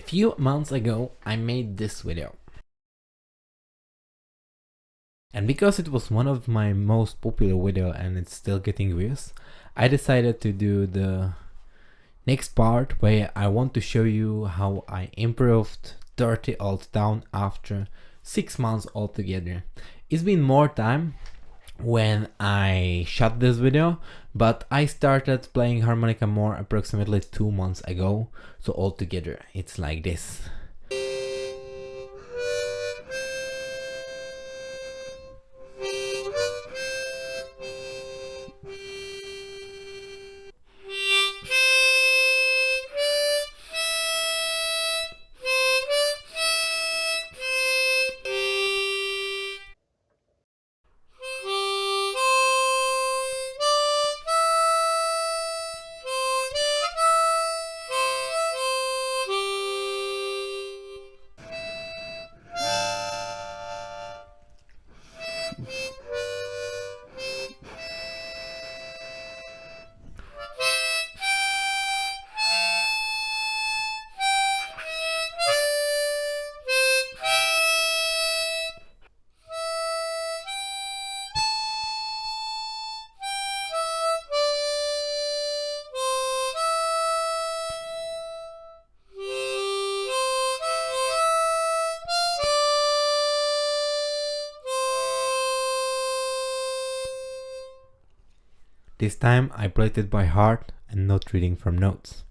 few months ago I made this video. And because it was one of my most popular video and it's still getting views, I decided to do the next part where I want to show you how I improved 30 alt down after 6 months altogether. It's been more time when I shot this video, but I started playing harmonica more approximately 2 months ago, so altogether it's like this. This time I played it by heart and not reading from notes.